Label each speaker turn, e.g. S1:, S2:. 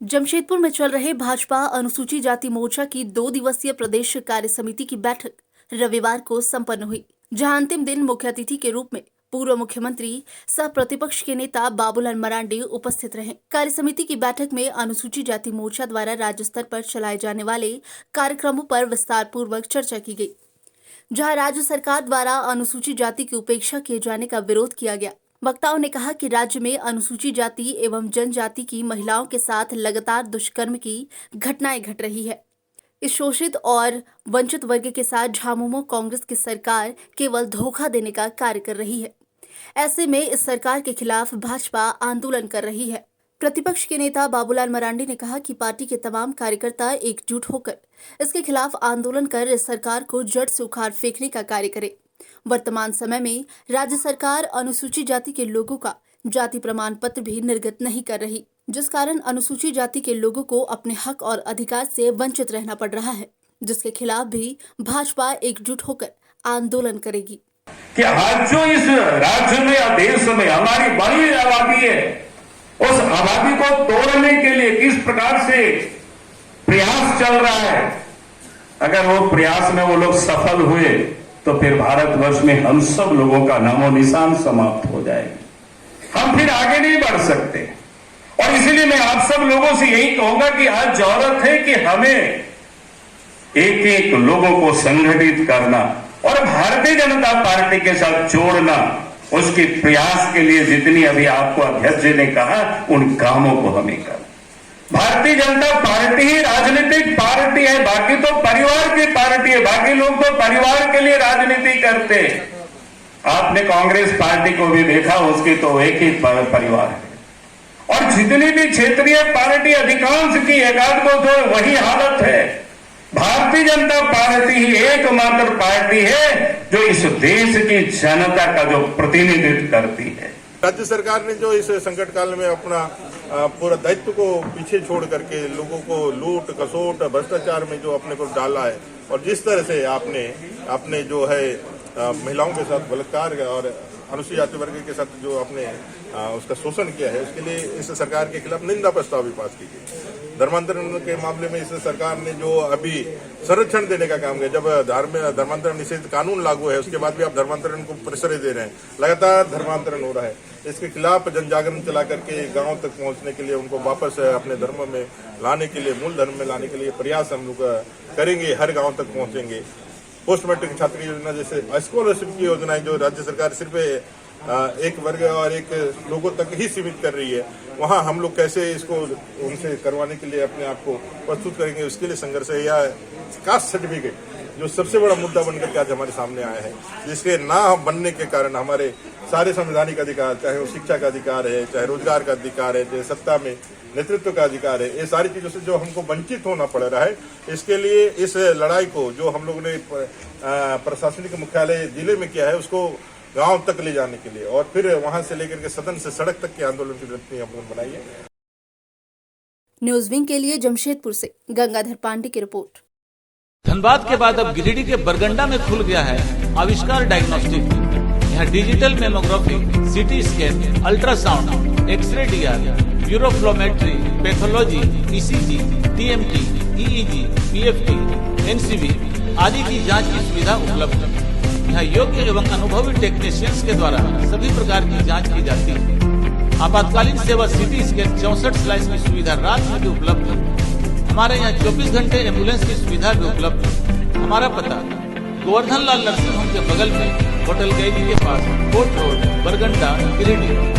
S1: जमशेदपुर में चल रहे भाजपा अनुसूचित जाति मोर्चा की 2 दिवसीय प्रदेश कार्य समिति की बैठक रविवार को संपन्न हुई, जहां अंतिम दिन मुख्य अतिथि के रूप में पूर्व मुख्यमंत्री सह प्रतिपक्ष के नेता बाबूलाल मरांडी उपस्थित रहे। कार्य समिति की बैठक में अनुसूचित जाति मोर्चा द्वारा राज्य स्तर पर चलाए जाने वाले कार्यक्रमों पर विस्तार पूर्वक चर्चा की गई, जहां राज्य सरकार द्वारा अनुसूचित जाति की उपेक्षा किए जाने का विरोध किया गया। वक्ताओं ने कहा कि राज्य में अनुसूचित जाति एवं जनजाति की महिलाओं के साथ लगातार दुष्कर्म की घटनाएं घट रही है। इस शोषित और वंचित वर्ग के साथ झामुमो कांग्रेस की सरकार केवल धोखा देने का कार्य कर रही है। ऐसे में इस सरकार के खिलाफ भाजपा आंदोलन कर रही है। प्रतिपक्ष के नेता बाबूलाल मरांडी ने कहा कि पार्टी के तमाम कार्यकर्ता एकजुट होकर इसके खिलाफ आंदोलन कर इस सरकार को जड़ से उखाड़ फेंकने का कार्य करे। वर्तमान समय में राज्य सरकार अनुसूचित जाति के लोगों का जाति प्रमाण पत्र भी निर्गत नहीं कर रही, जिस कारण अनुसूचित जाति के लोगों को अपने हक और अधिकार से वंचित रहना पड़ रहा है, जिसके खिलाफ भी भाजपा एकजुट होकर आंदोलन करेगी।
S2: कि आज जो इस राज्य में या देश में हमारी बड़ी आबादी है, उस आबादी को तोड़ने के लिए किस प्रकार से प्रयास चल रहा है, अगर वो प्रयास में वो लोग सफल हुए तो फिर भारतवर्ष में हम सब लोगों का नामो निशान समाप्त हो जाएगा। हम फिर आगे नहीं बढ़ सकते। और इसीलिए मैं आप सब लोगों से यही कहूंगा कि आज जरूरत है कि हमें एक एक लोगों को संगठित करना और भारतीय जनता पार्टी के साथ जोड़ना। उसके प्रयास के लिए जितनी अभी आपको अध्यक्ष जी ने कहा, उन कामों को हमें करना। भारतीय जनता पार्टी ही राजनीतिक पार्टी है, बाकी तो परिवार की पार्टी है। बाकी लोग तो परिवार के लिए राजनीति करते हैं। आपने कांग्रेस पार्टी को भी देखा, उसकी तो एक ही परिवार है। और जितनी भी क्षेत्रीय पार्टी अधिकांश की एकाध को तो वही हालत है। भारतीय जनता पार्टी ही एकमात्र पार्टी है जो इस देश की जनता का जो प्रतिनिधित्व करती है।
S3: राज्य सरकार ने जो इस संकट काल में अपना पूरा दायित्व को पीछे छोड़ करके लोगों को लूट खसोट भ्रष्टाचार में जो अपने को डाला है, और जिस तरह से आपने जो है महिलाओं के साथ बलात्कार और अनुसूचित जाति वर्ग के साथ जो आपने उसका शोषण किया है, उसके लिए इस सरकार के खिलाफ निंदा प्रस्ताव भी पास की गई। धर्मांतरण के मामले में इस सरकार ने जो अभी संरक्षण देने का काम किया, जब धर्मांतरण निषेध कानून लागू है उसके बाद भी आप धर्मांतरण को प्रश्रय दे रहे हैं। लगातार धर्मांतरण हो रहा है। इसके खिलाफ जन जागरण चला करके गांव तक पहुंचने के लिए, उनको वापस अपने धर्म में लाने के लिए, मूल धर्म में लाने के लिए प्रयास हम लोग करेंगे। हर गाँव तक पहुंचेंगे। पोस्ट मैट्रिक छात्र योजना जैसे स्कॉलरशिप की योजनाएं जो राज्य सरकार सिर्फ एक वर्ग और एक लोगों तक ही सीमित कर रही है, वहां हम लोग कैसे इसको उनसे करवाने के लिए अपने आप को प्रस्तुत करेंगे, उसके लिए संघर्ष है। या कास्ट सर्टिफिकेट जो सबसे बड़ा मुद्दा बनकर के आज हमारे सामने आया है, जिसके ना बनने के कारण हमारे सारे संवैधानिक अधिकार, चाहे वो शिक्षा का अधिकार है, चाहे रोजगार का अधिकार है, चाहे सत्ता में नेतृत्व का अधिकार है, ये सारी चीजों से जो हमको वंचित होना पड़ रहा है, इसके लिए इस लड़ाई को जो हम लोगों ने प्रशासनिक मुख्यालय जिले में किया है, उसको गांव तक ले जाने के लिए और फिर वहां से लेकर के सदन से सड़क तक के आंदोलन की रणनीति हम लोग बनाई है।
S1: न्यूज विंग के लिए जमशेदपुर से गंगाधर पांडे की रिपोर्ट।
S4: धनबाद के बाद अब गिरिडीह के बरगंडा में खुल गया है आविष्कार डायग्नोस्टिक। यहाँ digital mammography, CT scan, ultrasound, X-ray DR, uroflowmetry, pathology, ECG, TMT, EEG, PFT, NCB आदि की जांच की सुविधा उपलब्ध है। यहाँ योग्य एवं अनुभवी टेक्नीशियंस के द्वारा सभी प्रकार की जांच की जाती है। आपातकालीन सेवा सीटी स्कैन 64 स्लाइस की सुविधा रात में भी उपलब्ध है। हमारे यहाँ 24 घंटे एम्बुलेंस की सुविधा भी उपलब्ध है। हमारा पता गोवर्धन लाल नर्सिंग होम के बगल में होटल गैली के पास, कोर्ट रोड, बरगंडा, गिरिडीह।